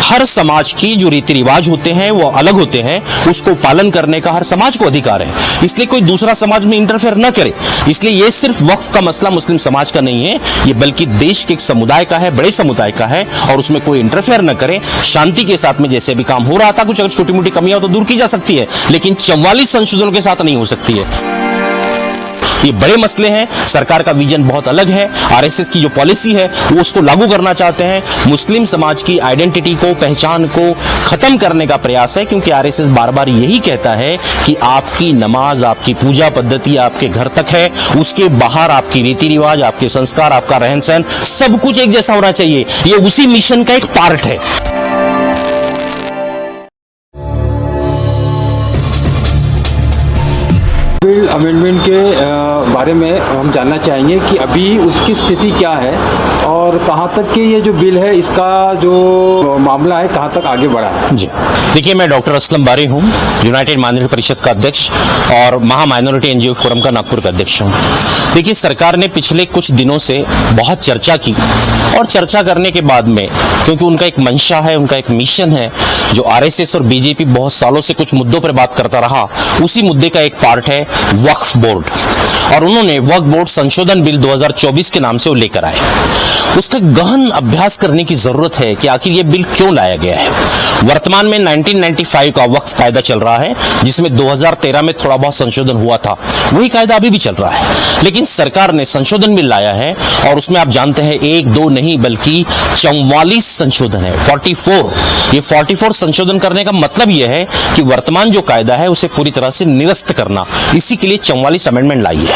हर समाज की जो रीति रिवाज होते हैं वो अलग होते हैं, उसको पालन करने का हर समाज को अधिकार है, इसलिए कोई दूसरा समाज में इंटरफेयर न करे। इसलिए ये सिर्फ वक्फ का मसला मुस्लिम समाज का नहीं है, ये बल्कि देश के एक समुदाय का है, बड़े समुदाय का है, और उसमें कोई इंटरफेयर न करे। शांति के साथ में जैसे भी काम हो रहा था, कुछ अगर छोटी मोटी कमियां तो दूर की जा सकती है, लेकिन 44 संशोधनों के साथ नहीं हो सकती है। ये बड़े मसले हैं, सरकार का विजन बहुत अलग है, आरएसएस की जो पॉलिसी है वो उसको लागू करना चाहते हैं, मुस्लिम समाज की आइडेंटिटी को, पहचान को खत्म करने का प्रयास है, क्योंकि आरएसएस बार बार यही कहता है कि आपकी नमाज, आपकी पूजा पद्धति आपके घर तक है, उसके बाहर आपकी रीति रिवाज, आपके संस्कार, आपका रहन सहन सब कुछ एक जैसा होना चाहिए। ये उसी मिशन का एक पार्ट है। बिल अमेंडमेंट के बारे में हम जानना चाहेंगे कि अभी उसकी स्थिति क्या है और कहां तक के ये जो बिल है इसका जो मामला है कहां तक आगे बढ़ा है। जी देखिए, मैं डॉक्टर असलम बारी हूं, यूनाइटेड माइनॉरिटी परिषद का अध्यक्ष और महा माइनॉरिटी एनजीओ फोरम का नागपुर का अध्यक्ष हूं। देखिए, सरकार ने पिछले कुछ दिनों से बहुत चर्चा की, और चर्चा करने के बाद में, क्योंकि उनका एक मंशा है, उनका एक मिशन है, जो आरएसएस और बीजेपी बहुत सालों से कुछ मुद्दों पर बात करता रहा, उसी मुद्दे का एक पार्ट है वक्फ बोर्ड, और उन्होंने वक्फ बोर्ड संशोधन बिल 2024 के नाम से वो लेकर आए। उसका गहन अभ्यास करने की जरूरत है कि आखिर ये बिल क्यों लाया गया है। वर्तमान में 1995 का वक्फ कायदा चल रहा है, जिसमें 2013 में थोड़ा बहुत संशोधन हुआ था, वही कायदा अभी भी चल रहा है, लेकिन सरकार ने संशोधन बिल लाया है, और उसमें आप जानते हैं एक दो नहीं बल्कि 44 संशोधन है, 44। ये 44 संशोधन करने का मतलब यह है कि वर्तमान जो कायदा है उसे पूरी तरह से निरस्त करना, इसी के लिए 44 अमेंडमेंट लाई है।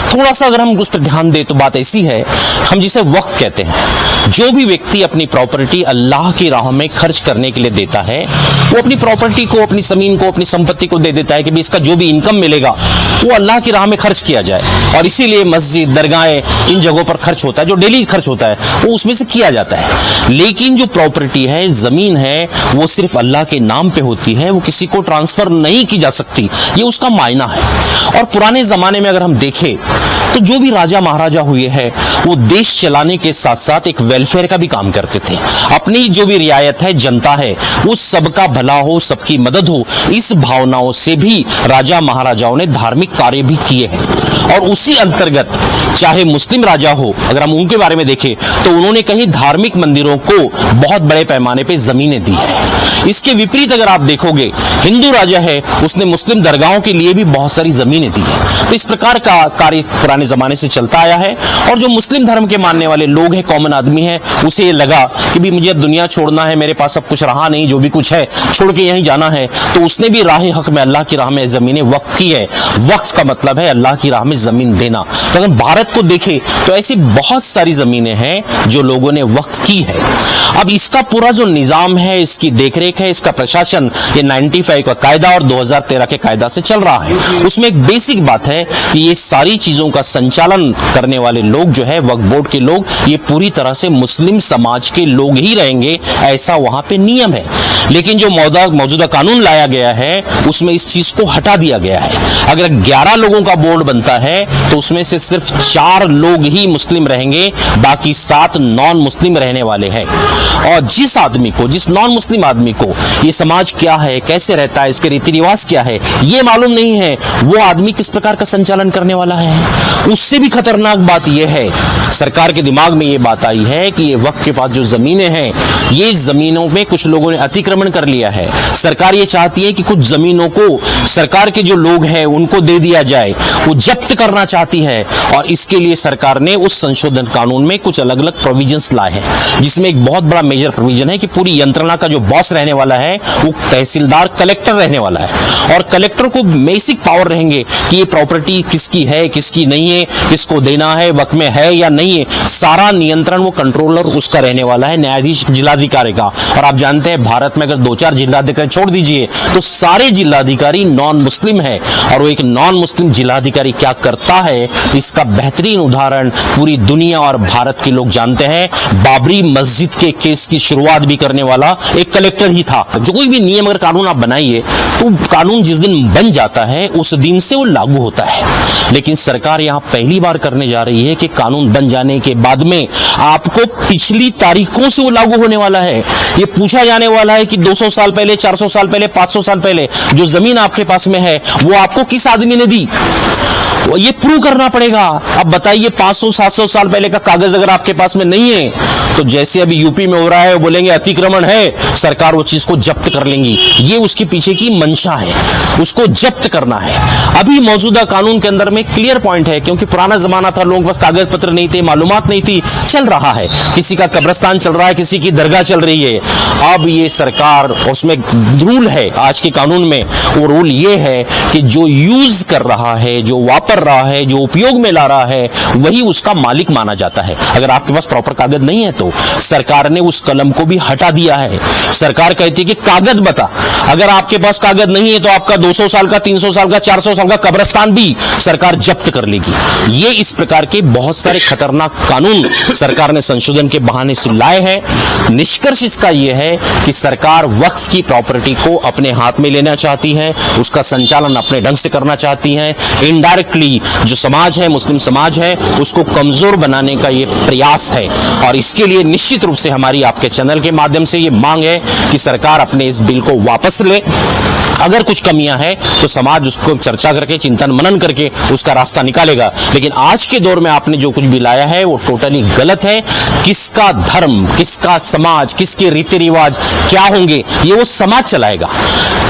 थोड़ा सा अगर हम उस पर ध्यान दें तो बात ऐसी है, हम जिसे वक्फ कहते हैं, जो भी व्यक्ति अपनी प्रॉपर्टी अल्लाह की राह में खर्च करने के लिए देता है, वो अपनी प्रॉपर्टी को, अपनी जमीन को, अपनी संपत्ति को दे देता है कि इसका जो भी इनकम मिलेगा वो अल्लाह की राह में खर्च किया जाए, और इसीलिए मस्जिद, दरगाहें, इन जगहों पर खर्च होता है, जो डेली खर्च होता है वो उसमें से किया जाता है। लेकिन जो प्रॉपर्टी है, जमीन है, वो सिर्फ अल्लाह के नाम पे होती है, वो किसी को ट्रांसफर नहीं की जा सकती, ये उसका मायना है। और पुराने जमाने में अगर हम देखें तो जो भी राजा महाराजा हुए हैं वो देश चलाने के साथ साथ एक वेलफेयर का भी काम करते थे। अपनी जो भी रियायत है, जनता है, वो सबका भला हो, सबकी मदद हो, इस भावनाओं से भी राजा महाराजाओं ने धार्मिक कार्य भी किए हैं। और उसी अंतर्गत चाहे मुस्लिम राजा हो, अगर हम उनके बारे में देखें तो उन्होंने कहीं धार्मिक मंदिरों को बहुत बड़े पैमाने पे जमीनें दी है। इसके विपरीत अगर आप देखोगे, हिंदू राजा है, उसने मुस्लिम दरगाहों के लिए भी बहुत सारी जमीनें दी है। तो इस प्रकार का कार्य पुराने जमाने से चलता आया है, और जो मुस्लिम धर्म के मानने वाले लोग हैं, कॉमन आदमी है, उसे ये लगा कि भी मुझे दुनिया छोड़ना है, मेरे पास अब कुछ रहा नहीं, जो भी कुछ है छोड़ के यहीं जाना है, तो उसने भी राह हक में अल्लाह की राह में जमीनें वक्फ की है। वक्फ का मतलब है अल्लाह की राह में जमीन देना। तो अगर भारत को देखें तो ऐसी बहुत सारी जमीनें हैं जो लोगों ने वक्फ की है। अब इसका पूरा जो निजाम है, इसकी देखरेख है, इसका प्रशासन, ये 95 का कायदा और 2013 के कायदा से चल रहा है। उसमें एक बेसिक बात है कि ये सारी चीजों का संचालन करने वाले लोग जो है, वक्फ बोर्ड के लोग, ये पूरी तरह से मुस्लिम समाज के लोग ही रहेंगे, ऐसा वहां पे नियम है। लेकिन जो मौजूदा कानून लाया गया है उसमें इस चीज को हटा दिया गया है। अगर 11 लोगों का बोर्ड बनता है तो उसमें से सिर्फ 4 लोग ही मुस्लिम रहेंगे, बाकी 7 नॉन मुस्लिम रहने वाले हैं। और जिस आदमी को, जिस नॉन मुस्लिम आदमी को ये समाज क्या है, कैसे रहता है, इसके रीति रिवाज क्या है, ये मालूम नहीं है, वो आदमी किस प्रकार का संचालन करने वाला है। उससे भी खतरनाक बात यह है, सरकार के दिमाग में ये बात आई है कि ये वक्फ के पास जो जमीनें हैं, ये जमीनों में कुछ लोगों ने अतिक्रमण कर लिया है। सरकार ये चाहती है कि कुछ जमीनों को सरकार के जो लोग हैं उनको दे दिया जाए, वो जब्त करना चाहती है। और इसके लिए सरकार ने उस संशोधन कानून में कुछ अलग अलग प्रोविजंस लाए हैं, जिसमें एक बहुत बड़ा मेजर प्रोविजन है कि पूरी यंत्रणा का जो बॉस रहने वाला है वो तहसीलदार, कलेक्टर रहने वाला है, और कलेक्टर को बेसिक पावर रहेंगे कि ये प्रॉपर्टी किसकी है, किसकी नहीं है, किसको देना है, वक्त में है या नहीं है, सारा नियंत्रण वो कंट्रोलर उसका रहने वाला है, न्यायाधीश जिलाधिकारी का। और आप जानते हैं भारत में अगर 2-4 जिलाधिकारी छोड़ दीजिए तो सारे जिलाधिकारी नॉन मुस्लिम है, और वो एक नॉन मुस्लिम जिलाधिकारी क्या करता है, इसका बेहतरीन उदाहरण पूरी दुनिया और भारत के लोग जानते हैं। बाबरी मस्जिद के केस की शुरुआत भी करने वाला एक कलेक्टर ही था। जो कोई भी नियम अगर कानून आप बनाइए वो कानून जिस दिन बन जाता है उस दिन से वो लागू होता है। लेकिन सरकार यहाँ पहली बार करने जा रही है कि कानून बन जाने के बाद में आपको पिछली तारीखों से वो लागू होने वाला है। ये पूछा जाने वाला है कि 200 साल पहले, 400 साल पहले, 500 साल पहले जो जमीन आपके पास में है वो आपको किस आदमी ने दी, ये प्रूव करना पड़ेगा। अब बताइए 500-700 साल पहले का कागज अगर आपके पास में नहीं है तो जैसे अभी यूपी में हो रहा है, बोलेंगे अतिक्रमण है, सरकार वो चीज को जब्त कर लेंगी। ये उसके पीछे की मंशा है, उसको जब्त करना है। अभी मौजूदा कानून के अंदर में क्लियर पॉइंट है, क्योंकि पुराना जमाना था, लोगों के पास कागज पत्र नहीं थे, मालूमात नहीं थी, चल रहा है, किसी का कब्रिस्तान चल रहा है, किसी की दरगाह चल रही है। अब ये सरकार, उसमें रूल है आज के कानून में, वो रूल ये है कि जो यूज कर रहा है, जो वापर रहा है, जो उपयोग में ला रहा है, वही उसका मालिक माना जाता है। अगर आपके पास प्रॉपर कागज नहीं है तो सरकार ने उस कलम को भी हटा दिया है। सरकार कहती है कि कागज बता, अगर आपके पास कागज नहीं है तो आपका 200 साल का, 300 साल का, 400 साल का कब्रिस्तान भी सरकार जब्त कर लेगी। ये इस प्रकार के बहुत सारे खतरनाक कानून सरकार ने संशोधन के बहाने से लाए हैं। निष्कर्ष इसका यह है कि सरकार वक्फ की प्रॉपर्टी को अपने हाथ में लेना चाहती है, उसका संचालन अपने ढंग से करना चाहती है। इनडायरेक्टली जो समाज है, मुस्लिम समाज है, उसको कमजोर बनाने का ये प्रयास है। और इसके लिए निश्चित रूप से हमारी आपके चैनल के माध्यम से ये मांग है कि सरकार अपने इस बिल को वापस ले। अगर कुछ कमियां हैं तो समाज उसको चर्चा करके, चिंतन मनन करके उसका रास्ता निकालेगा। लेकिन आज के दौर में आपने जो कुछ भी लाया है वो टोटली गलत है। किसका धर्म, किसका समाज, किसके रीति रिवाज क्या होंगे, ये वो समाज चलाएगा।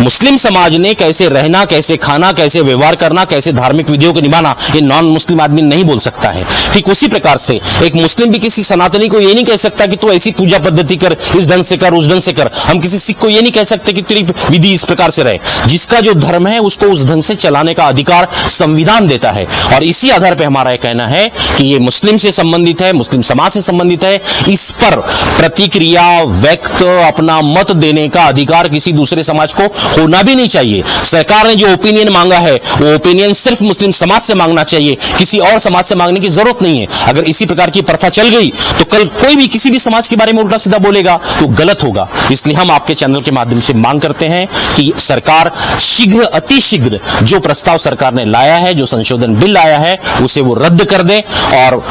मुस्लिम समाज ने कैसे रहना, कैसे खाना, कैसे व्यवहार करना, कैसे धार्मिक विधियों को निभाना, ये नॉन मुस्लिम आदमी नहीं बोल सकता है। ठीक उसी प्रकार से एक मुस्लिम भी किसी सनातनी को ये नहीं कह सकता कि तू ऐसी पूजा पद्धति कर, इस ढंग से कर, उस ढंग से कर। हम किसी सिख को ये नहीं कह सकते कि तेरी विधि इस प्रकार से रहे। जिसका जो धर्म है उसको उस ढंग से चलाने का अधिकार संविधान देता है। और इसी आधार पर हमारा यह कहना है कि ये मुस्लिम से संबंधित है, मुस्लिम समाज से संबंधित है। इस पर प्रतिक्रिया व्यक्त, अपना मत देने का अधिकार किसी दूसरे समाज को होना भी नहीं चाहिए। सरकार ने जो ओपिनियन मांगा है वो ओपिनियन सिर्फ मुस्लिम समाज से मांगना चाहिए, किसी और समाज से मांगने की जरूरत नहीं है। अगर इसी प्रकार की प्रथा चल गई तो कल कोई भी किसी भी समाज के बारे में उल्टा सीधा बोलेगा तो गलत होगा। इसलिए हम आपके चैनल के माध्यम से मांग करते हैं कि सरकार शीघ्र, अति शीघ्र जो प्रस्ताव सरकार ने लाया है, जो संशोधन बिल लाया है, उसे वो रद्द कर दे और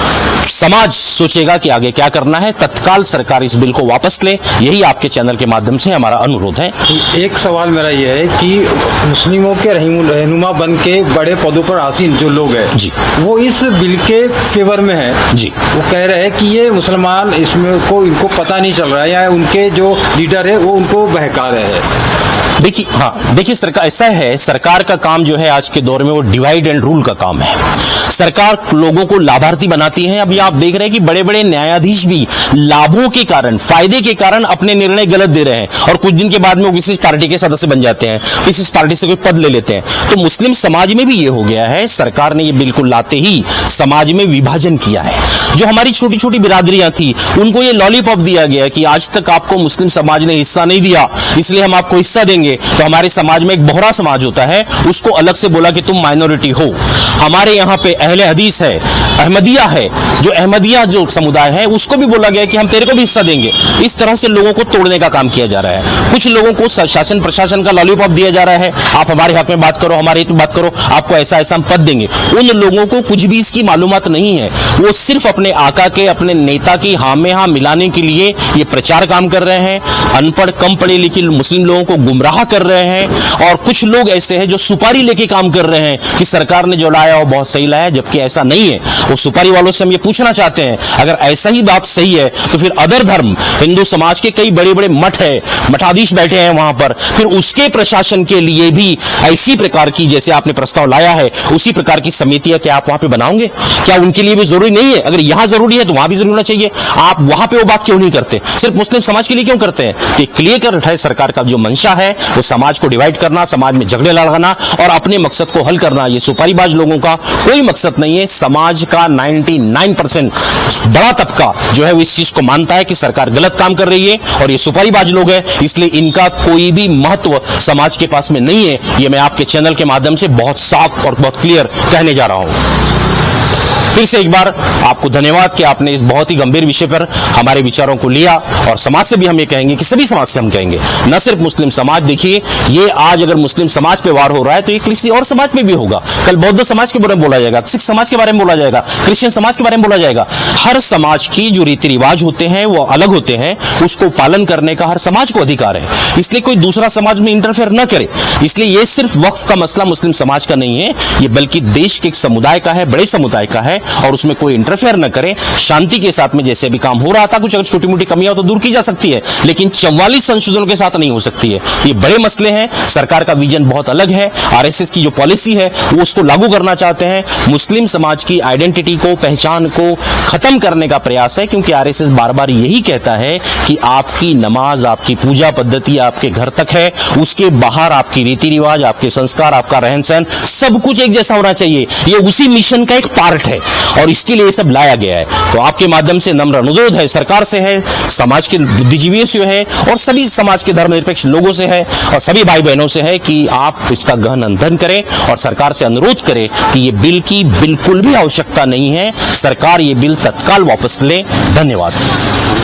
समाज सोचेगा कि आगे क्या करना है। तत्काल सरकार इस बिल को वापस ले, यही आपके चैनल के माध्यम से हमारा अनुरोध है। एक सवाल मेरा यह है कि मुस्लिमों के रहनुमा बन के बड़े पदों पर आसीन जो लोग हैं जी, वो इस बिल के फेवर में है जी। वो कह रहे हैं कि ये मुसलमान इसमें को इनको पता नहीं चल रहा है, या उनके जो लीडर है वो उनको बहका रहे हैं। देखिए सरकार ऐसा है, सरकार का काम जो है आज के दौर में वो डिवाइड एंड रूल का काम है। सरकार लोगों को लाभार्थी बनाती है। अभी आप देख रहे हैं कि बड़े बड़े न्यायाधीश भी लाभों के कारण, फायदे के कारण अपने निर्णय गलत दे रहे हैं और कुछ दिन के बाद में वो किसी पार्टी के सदस्य बन जाते हैं, किसी पार्टी से कोई पद ले लेते हैं। तो मुस्लिम समाज में भी ये हो गया है। सरकार ने ये बिल्कुल लाते ही समाज में विभाजन किया है। जो हमारी छोटी छोटी बिरादरियां थी उनको ये लॉलीपॉप दिया गया कि आज तक आपको मुस्लिम समाज ने हिस्सा नहीं दिया, इसलिए हम आपको हिस्सा देंगे। तो हमारे समाज में एक बोहरा समाज होता है, उसको अलग से बोला कि तुम माइनॉरिटी हो। हमारे यहाँ पे अहले हदीस है, अहमदिया है, जो अहमदिया जो समुदाय है उसको भी बोला गया कि हम तेरे को भी हिस्सा देंगे। इस तरह से लोगों को तोड़ने का काम किया जा रहा है। कुछ लोगों को शासन प्रशासन का लॉलीपॉप दिया जा रहा है, आप हमारे हक में बात करो, हमारे हित में बात करो, आपको ऐसा ऐसा हम पद देंगे। उन लोगों को कुछ भी इसकी मालूमात नहीं है, वो सिर्फ अपने आका के, अपने नेता की हाँ में हाँ मिलाने के लिए ये प्रचार काम कर रहे हैं। अनपढ़, कम पढ़े लिखे मुस्लिम लोगों को गुमराह कर रहे हैं। और कुछ लोग ऐसे हैं जो सुपारी लेके काम कर रहे हैं कि सरकार ने जो लाया वो बहुत सही लाया, जबकि ऐसा नहीं है। वो सुपारी वालों से हम ये पूछना चाहते हैं, अगर ऐसा ही बात सही है तो फिर अदर धर्म, हिंदू समाज के कई बड़े बड़े मठ है, मठाधीश बैठे हैं वहां पर, फिर उसके प्रशासन के लिए भी ऐसी प्रकार की, जैसे आपने प्रस्ताव लाया है, उसी प्रकार की समितियां क्या आप वहां पे बनाओगे? क्या उनके लिए भी जरूरी नहीं है? अगर यहां जरूरी है तो वहां भी जरूरी होना चाहिए। आप वहां पे वो बात क्यों नहीं करते, सिर्फ मुस्लिम समाज के लिए क्यों करते हैं? तो क्लियर है सरकार का जो मंशा है वो समाज को डिवाइड करना, समाज में झगड़े लड़ाना और अपने मकसद को हल करना। ये सुपारीबाज लोगों का कोई मकसद नहीं है। समाज का 99% बड़ा तबका जो है वो इस चीज को मानता है कि सरकार गलत काम कर रही है और ये सुपारीबाज लोग हैं, इसलिए इनका कोई भी महत्व समाज के पास में नहीं है। ये मैं आपके चैनल के माध्यम से बहुत साफ और बहुत क्लियर कहने जा रहा हूं। फिर से एक बार आपको धन्यवाद कि आपने इस बहुत ही गंभीर विषय पर हमारे विचारों को लिया, और समाज से भी हम ये कहेंगे कि सभी समाज से हम कहेंगे, न सिर्फ मुस्लिम समाज। देखिए, ये आज अगर मुस्लिम समाज पे वार हो रहा है तो ये किसी और समाज पे भी होगा। कल बौद्ध समाज के बारे में बोला जाएगा, सिख समाज के बारे में बोला जाएगा, क्रिश्चियन समाज के बारे में बोला जाएगा। हर समाज की जो रीति रिवाज होते हैं वो अलग होते हैं, उसको पालन करने का हर समाज को अधिकार है, इसलिए कोई दूसरा समाज में इंटरफेयर न करे। इसलिए ये सिर्फ वक्फ का मसला मुस्लिम समाज का नहीं है, ये बल्कि देश के एक समुदाय का है, बड़े समुदाय का है, और उसमें कोई इंटरफेयर न करे। शांति के साथ में जैसे भी काम हो रहा था, कुछ अगर छोटी मोटी कमियां तो दूर की जा सकती है, लेकिन 44 संशोधनों के साथ नहीं हो सकती है। ये बड़े मसले हैं, सरकार का विजन बहुत अलग है, आरएसएस की जो पॉलिसी है वो उसको लागू करना चाहते हैं। मुस्लिम समाज की आइडेंटिटी को, पहचान को खत्म करने का प्रयास है, क्योंकि आरएसएस बार बार यही कहता है कि आपकी नमाज, आपकी पूजा पद्धति आपके घर तक है, उसके बाहर आपकी रीति रिवाज, आपके संस्कार, आपका रहन सहन, सब कुछ एक जैसा होना चाहिए। ये उसी मिशन का एक पार्ट है और इसके लिए सब लाया गया है। तो आपके माध्यम से नम्र अनुरोध है, सरकार से है, समाज के बुद्धिजीवियों से है, और सभी समाज के धर्मनिरपेक्ष लोगों से है, और सभी भाई बहनों से है कि आप इसका गहन अध्ययन करें और सरकार से अनुरोध करें कि ये बिल की बिल्कुल भी आवश्यकता नहीं है, सरकार ये बिल तत्काल वापस ले। धन्यवाद।